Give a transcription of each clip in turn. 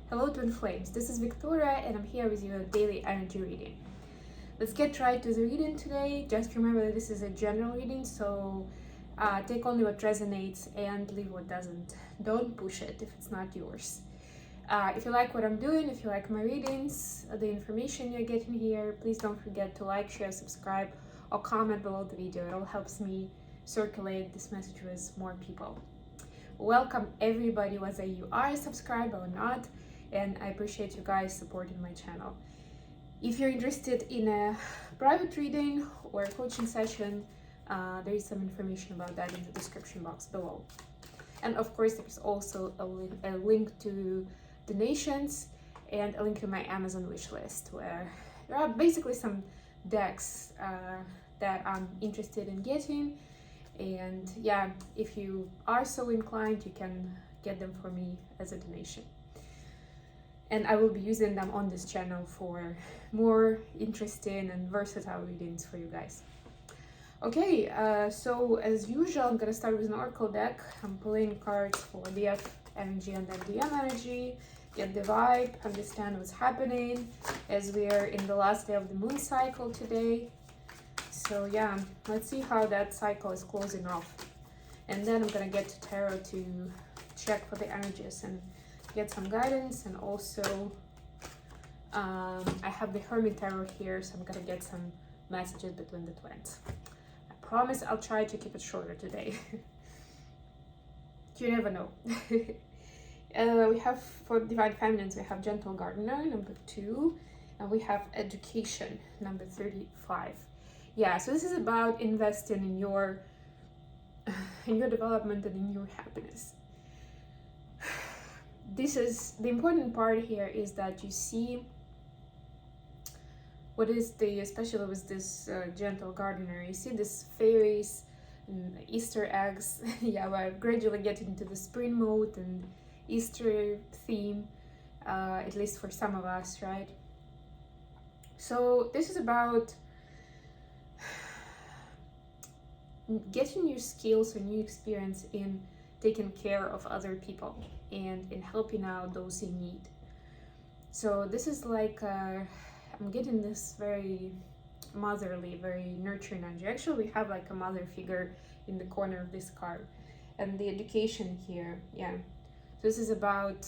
Hello Twin Flames, this is Victoria and I'm here with your daily energy reading. Let's get right to the reading today. Just remember that this is a general reading, so take only what resonates and leave what doesn't. Don't push it if it's not yours. If you like what I'm doing, if you like my readings, the information you're getting here, please don't forget to like, share, subscribe, or comment below the video. It all helps me circulate this message with more people. Welcome everybody, whether you are a subscriber or not, and I appreciate you guys supporting my channel. If you're interested in a private reading or a coaching session, there is some information about that in the description box below. And of course, there's also a link to donations and a link to my Amazon wishlist, where there are basically some decks that I'm interested in getting. And yeah, if you are so inclined, you can get them for me as a donation. And I will be using them on this channel for more interesting and versatile readings for you guys. Okay, so as usual, I'm gonna start with an oracle deck. I'm pulling cards for DF energy and MDM energy, get the vibe, understand what's happening as we are in the last day of the moon cycle today. So yeah, let's see how that cycle is closing off. And then I'm gonna get to tarot to check for the energies and get some guidance. And also I have the Hermit Tarot here, so I'm gonna get some messages between the twins. I promise I'll try to keep it shorter today. You never know. We have, for Divine Feminines, we have Gentle Gardener, number 2, and we have Education, number 35. Yeah, so this is about investing in your development and in your happiness. This is the important part here, is that you see what is especially with this Gentle Gardener, you see this fairies and Easter eggs. Yeah, we're gradually getting into the spring mode and Easter theme, at least for some of us, right? So this is about getting new skills or new experience in taking care of other people and in helping out those in need. So this is like I'm getting this very motherly, very nurturing energy. Actually, we have like a mother figure in the corner of this card, and the education here. Yeah, so this is about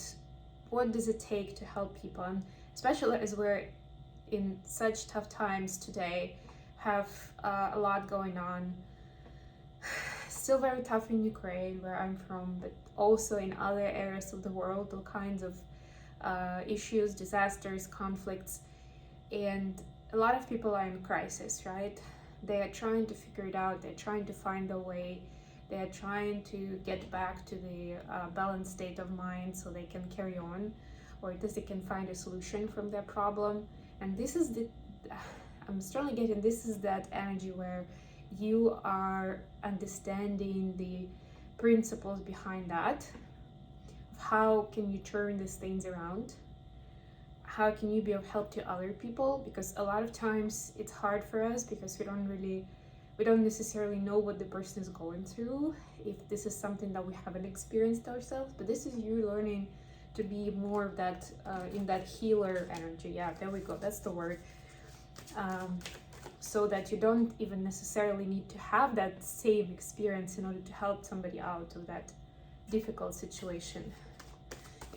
what does it take to help people, and especially as we're in such tough times today, have a lot going on. Still very tough in Ukraine, where I'm from, but also in other areas of the world, all kinds of issues, disasters, conflicts, and a lot of people are in crisis, right? They are trying to figure it out, they're trying to find a way, they are trying to get back to the balanced state of mind so they can carry on, or at least they can find a solution from their problem. And this is I'm strongly getting, this is that energy where you are understanding the principles behind that. How can you turn these things around? How can you be of help to other people? Because a lot of times it's hard for us because we don't necessarily know what the person is going through, if this is something that we haven't experienced ourselves. But this is you learning to be more of that in that healer energy. Yeah, there we go, that's the word. So that you don't even necessarily need to have that same experience in order to help somebody out of that difficult situation.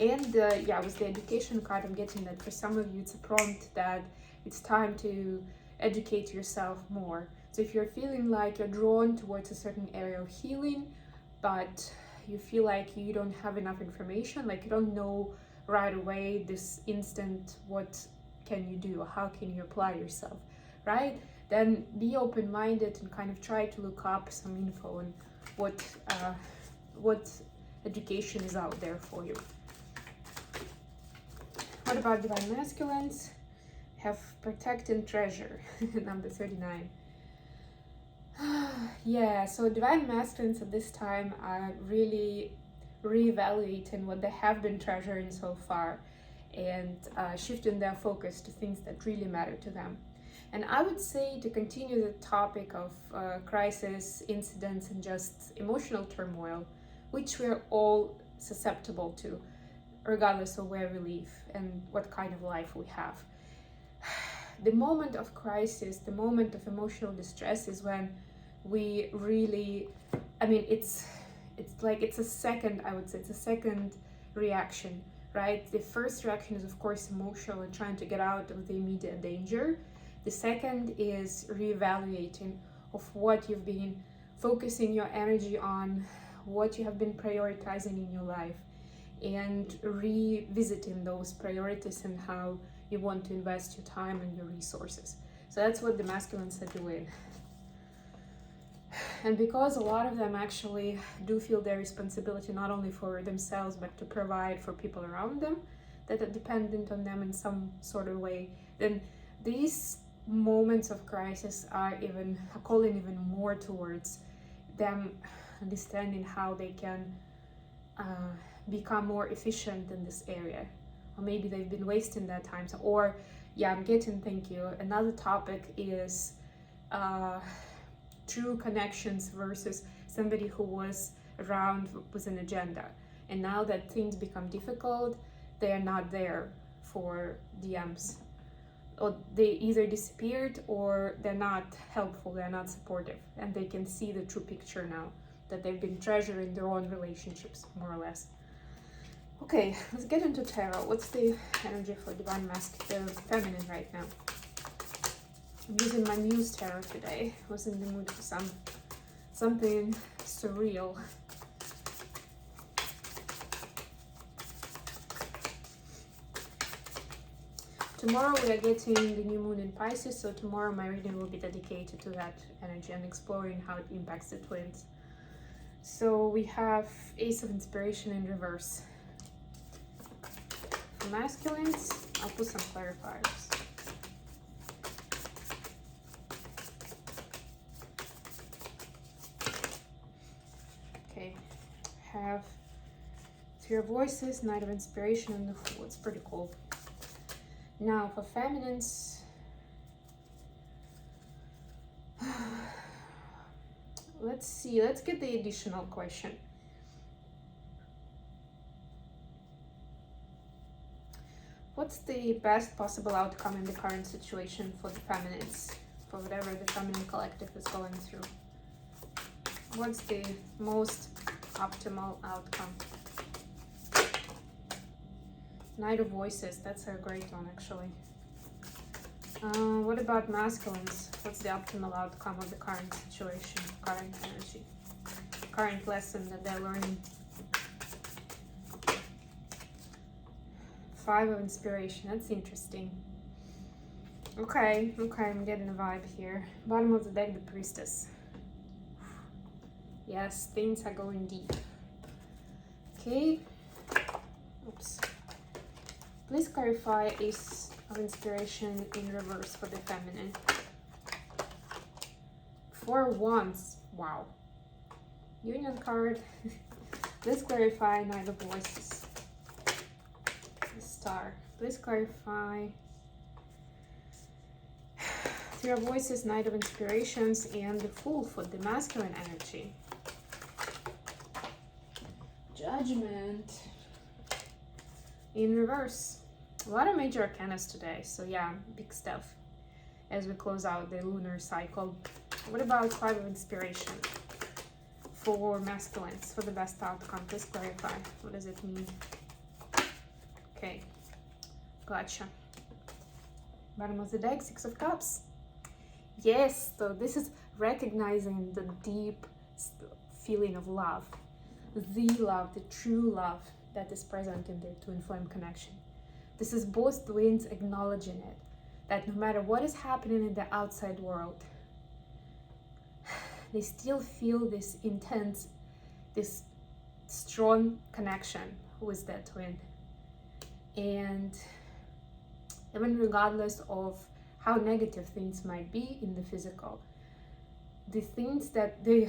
And yeah, with the education card, I'm getting that for some of you it's a prompt that it's time to educate yourself more. So if you're feeling like you're drawn towards a certain area of healing, but you feel like you don't have enough information, like you don't know right away, this instant, what can you do? How can you apply yourself, right? Then be open-minded and kind of try to look up some info on what education is out there for you. What about Divine Masculines? Have Protect and Treasure, number 39. Yeah, so Divine Masculines at this time are really reevaluating what they have been treasuring so far and shifting their focus to things that really matter to them. And I would say, to continue the topic of crisis, incidents, and just emotional turmoil, which we're all susceptible to, regardless of where we live and what kind of life we have. The moment of crisis, the moment of emotional distress is when we really, I mean, it's a second, I would say, it's a second reaction, right? The first reaction is, of course, emotional and trying to get out of the immediate danger. The second is reevaluating of what you've been focusing your energy on, what you have been prioritizing in your life, and revisiting those priorities and how you want to invest your time and your resources. So that's what the masculines are doing. And because a lot of them actually do feel their responsibility not only for themselves but to provide for people around them that are dependent on them in some sort of way, then these moments of crisis are calling even more towards them understanding how they can become more efficient in this area. Or maybe they've been wasting their time. Thank you. Another topic is true connections versus somebody who was around with an agenda. And now that things become difficult, they are not there for DMs. Or they either disappeared or they're not helpful, they're not supportive. And they can see the true picture now, that they've been treasuring their own relationships, more or less. Okay, let's get into tarot. What's the energy for divine masculine, feminine right now? I'm using my Muse tarot today. I was in the mood for something surreal. Tomorrow we are getting the new moon in Pisces, so tomorrow my reading will be dedicated to that energy and exploring how it impacts the twins. So we have Ace of Inspiration in reverse. For masculines, I'll put some clarifiers. Okay, have Three of Voices, Knight of Inspiration, and the Fool. It's pretty cool. Now for feminines, let's get the additional question. What's the best possible outcome in the current situation for the feminines, for whatever the feminine collective is going through? What's the most optimal outcome? Knight of Voices, that's a great one actually. What about masculines? What's the optimal outcome of the current situation, current energy, current lesson that they're learning? Five of Inspiration, that's interesting. Okay, I'm getting a vibe here. Bottom of the deck, the Priestess. Yes, things are going deep. Okay. Oops. Please clarify Ace of Inspiration in reverse for the feminine. 4 Wands. Wow. Union card. Please clarify Knight of Voices. Star. Please clarify Three of Voices, Knight of Inspirations, and the Fool for the masculine energy. Judgment in reverse. A lot of major arcanas today, so yeah, big stuff as we close out the lunar cycle. What about Five of Inspiration for masculines, for the best outcome? Please clarify. What does it mean? Okay, gotcha. Bottom of the deck, Six of Cups. Yes, so this is recognizing the deep feeling of love, the true love that is present in their twin flame connection. This is both twins acknowledging it, that no matter what is happening in the outside world, they still feel this intense, this strong connection with their twin. And even regardless of how negative things might be in the physical, the things that the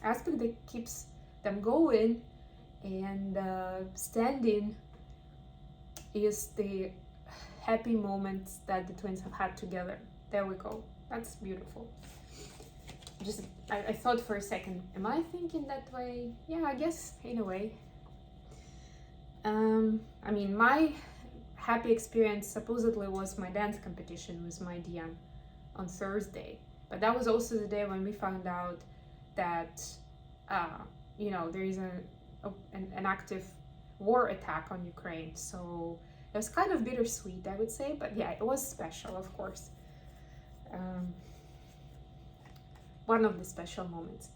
aspect that keeps them going and standing is the happy moments that the twins have had together. There we go. That's beautiful. I thought for a second, am I thinking that way? Yeah, I guess in a way. I mean, my happy experience supposedly was my dance competition with my DM on Thursday, but that was also the day when we found out that there is an active war attack on Ukraine. So it was kind of bittersweet, I would say, but yeah, it was special, of course. One of the special moments.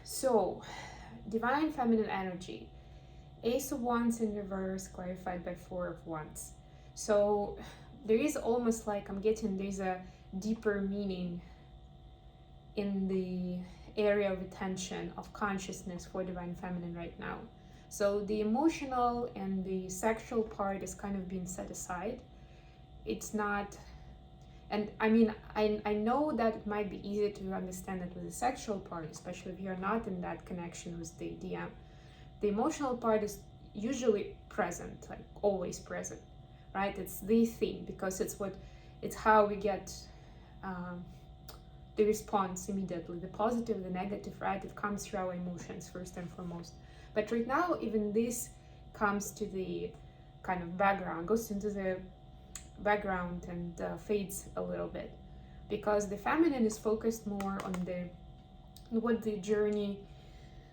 So, divine feminine energy. Ace of Wands in reverse, clarified by Four of Wands. So there is almost like there's a deeper meaning in the area of attention, of consciousness for divine feminine right now. So the emotional and the sexual part is kind of being set aside. It's not, and I mean, I know that it might be easier to understand it with the sexual part, especially if you're not in that connection with the DM. The emotional part is usually present, like always present, right? It's the thing, because it's how we get the response immediately, the positive, the negative, right? It comes through our emotions first and foremost. But right now, even this comes to the kind of background, goes into the background and fades a little bit, because the feminine is focused more on what the journey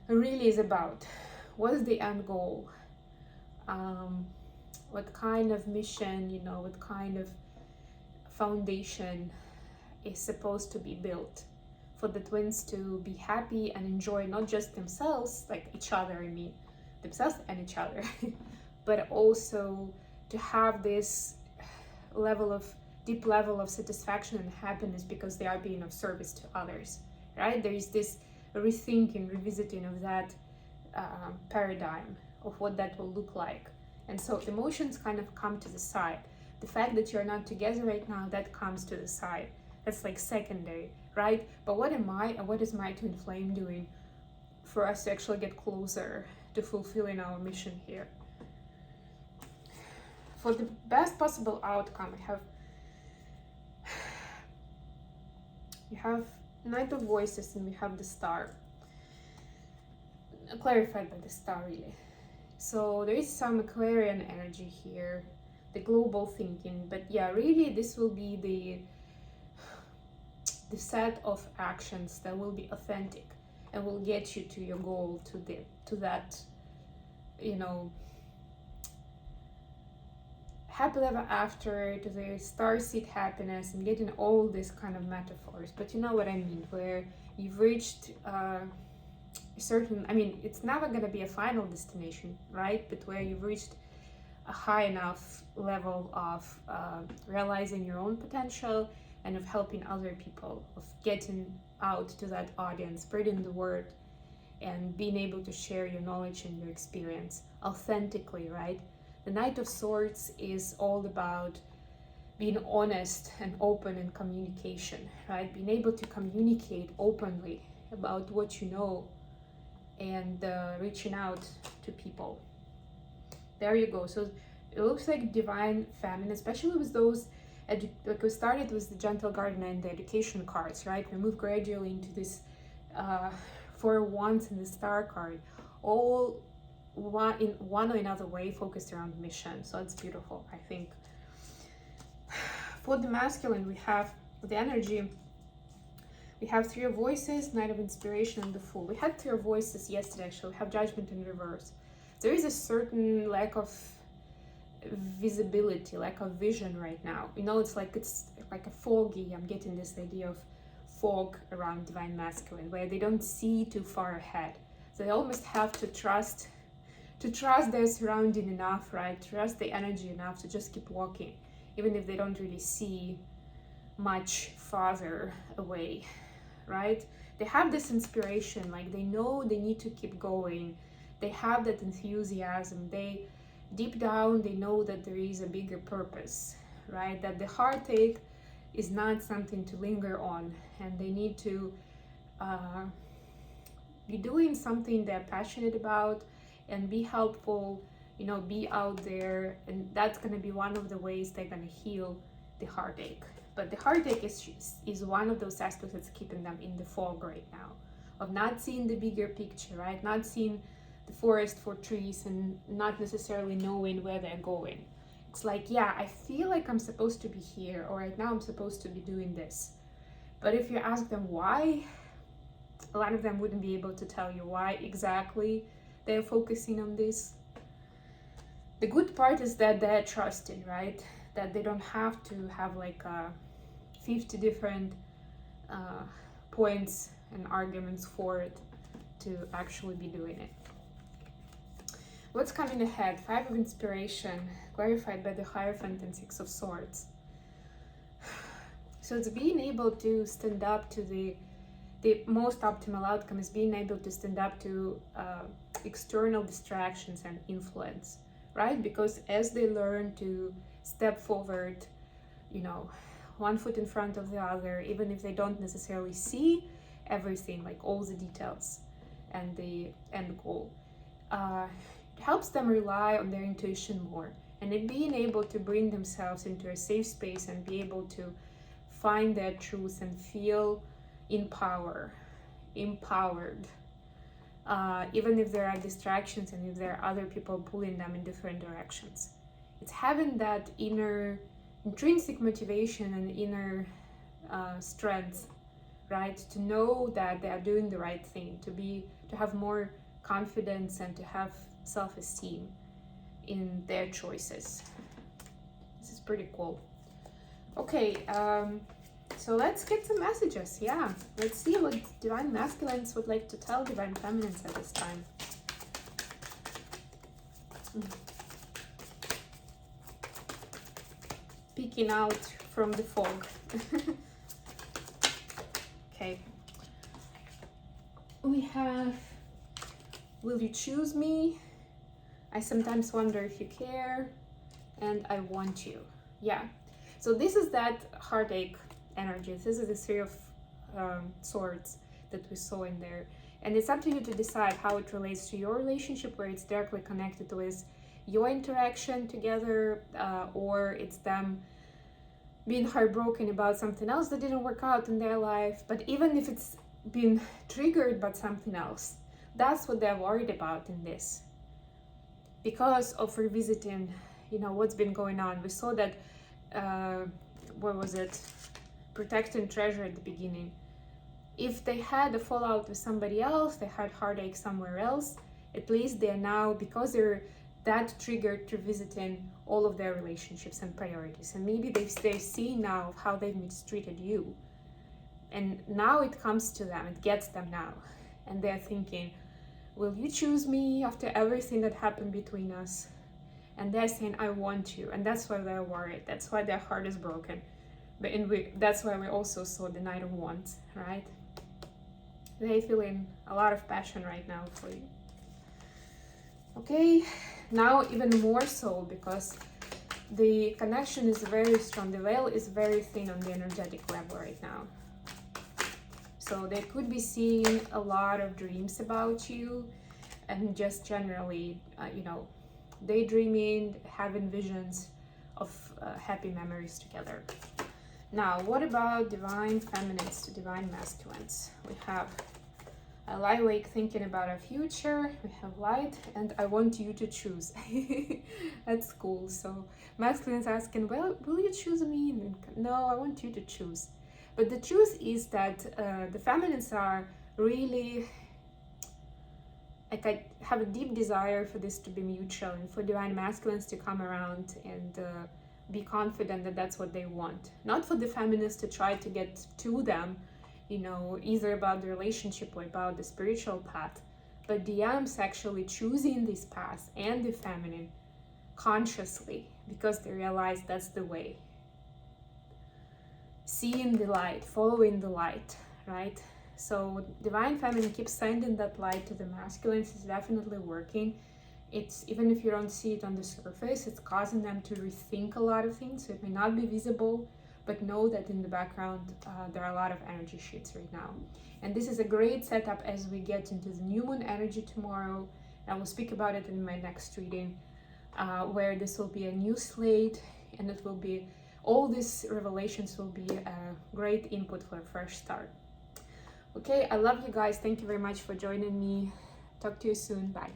really is about. What is the end goal? What kind of mission, what kind of foundation is supposed to be built for the twins to be happy and enjoy not just themselves, like each other, themselves and each other, but also to have this deep level of satisfaction and happiness because they are being of service to others, right? There is this rethinking, revisiting of that paradigm of what that will look like. And so emotions kind of come to the side. The fact that you're not together right now, that comes to the side. That's like secondary, right? But what is my twin flame doing for us to actually get closer to fulfilling our mission here? For the best possible outcome, you have Knight of Voices and we have the Star, clarified by the Star, really. So there is some Aquarian energy here, the global thinking, but yeah, really this will be the set of actions that will be authentic and will get you to your goal, to that happy ever after, to the starseed happiness, and getting all these kind of metaphors. But you know what I mean, where you've reached it's never going to be a final destination, right? But where you've reached a high enough level of realizing your own potential and of helping other people, of getting out to that audience, spreading the word, and being able to share your knowledge and your experience authentically, right? The Knight of Swords is all about being honest and open in communication, right? Being able to communicate openly about what you know and reaching out to people. There you go. So it looks like divine feminine, especially with those, like we started with the Gentle Gardener and the education cards, right? We move gradually into this Four of Wands and the Star card, all in one or another way focused around mission. So it's beautiful, I think. For the masculine, we have the energy. We have Three of Voices, Knight of Inspiration, and the Fool. We had Three of Voices yesterday, actually. We have Judgment in reverse. There is a certain lack of visibility, lack of vision right now. It's like a foggy. I'm getting this idea of fog around divine masculine, where they don't see too far ahead. So they almost have to trust their surrounding enough, right? Trust the energy enough to just keep walking, even if they don't really see much farther away, right? They have this inspiration, like they know they need to keep going. They have that enthusiasm. They deep down, they know that there is a bigger purpose, right? That the heartache is not something to linger on, and they need to be doing something they're passionate about and be helpful, be out there, and that's going to be one of the ways they're going to heal the heartache. But the heartache is one of those aspects that's keeping them in the fog right now, of not seeing the bigger picture, right? Not seeing the forest for trees and not necessarily knowing where they're going. It's like, yeah, I feel like I'm supposed to be here, or right now I'm supposed to be doing this. But if you ask them why, a lot of them wouldn't be able to tell you why exactly they're focusing on this. The good part is that they're trusting, right? That they don't have to have like 50 different points and arguments for it to actually be doing it. What's coming ahead? 5 of Inspiration, clarified by the Hierophant and 6 of Swords. So it's being able to stand up to the most optimal outcome is being able to stand up to external distractions and influence, right? Because as they learn to step forward, you know, one foot in front of the other, even if they don't necessarily see everything, like all the details and the end goal, it helps them rely on their intuition more, and in being able to bring themselves into a safe space and be able to find their truth and feel empowered, even if there are distractions and if there are other people pulling them in different directions. It's having that inner intrinsic motivation and inner strength, right? To know that they are doing the right thing, to have more confidence and to have self-esteem in their choices. This is pretty cool. Okay, so let's get some messages. Yeah, let's see what Divine Masculines would like to tell Divine Feminines at this time. Peeking out from the fog. Okay. We have, will you choose me? I sometimes wonder if you care, and I want you. Yeah. So this is that heartache energy. This is the 3 of Swords that we saw in there. And it's up to you to decide how it relates to your relationship, where it's directly connected with your interaction together, or it's them being heartbroken about something else that didn't work out in their life. But even if it's been triggered by something else, that's what they're worried about in this. Because of revisiting, you know, what's been going on. We saw that, what was it? Protecting treasure at the beginning. If they had a fallout with somebody else, they had heartache somewhere else, at least they're now, because they're that triggered, revisiting all of their relationships and priorities. And maybe they see now how they've mistreated you. And now it comes to them, it gets them now. And they're thinking, will you choose me after everything that happened between us? And they're saying, I want you. And that's why they're worried. That's why their heart is broken. But that's why we also saw the Knight of Wands, right? They're feeling a lot of passion right now for you. Okay, now even more so, because the connection is very strong. The veil is very thin on the energetic level right now. So they could be seeing a lot of dreams about you, and just generally, you know, daydreaming, having visions of happy memories together. Now, what about Divine Feminines to Divine Masculines? We have, I lie awake thinking about our future. We have Light, and I want you to choose. That's cool. So Masculines asking, well, will you choose me? No, I want you to choose. But the truth is that the Feminines are really, like, I have a deep desire for this to be mutual and for Divine Masculines to come around and be confident that that's what they want. Not for the Feminines to try to get to them, you know, either about the relationship or about the spiritual path, but the Yams actually choosing this path and the feminine consciously because they realize that's the way. Seeing the light, following the light, right? So Divine Feminine keeps sending that light to the masculines. It's definitely working. It's, even if you don't see it on the surface, it's causing them to rethink a lot of things. So it may not be visible, but know that in the background there are a lot of energy shifts right now. And this is a great setup as we get into the new moon energy tomorrow. I will speak about it in my next reading, where this will be a new slate, and it will be, all these revelations will be a great input for a fresh start. Okay, I love you guys. Thank you very much for joining me. Talk to you soon. Bye.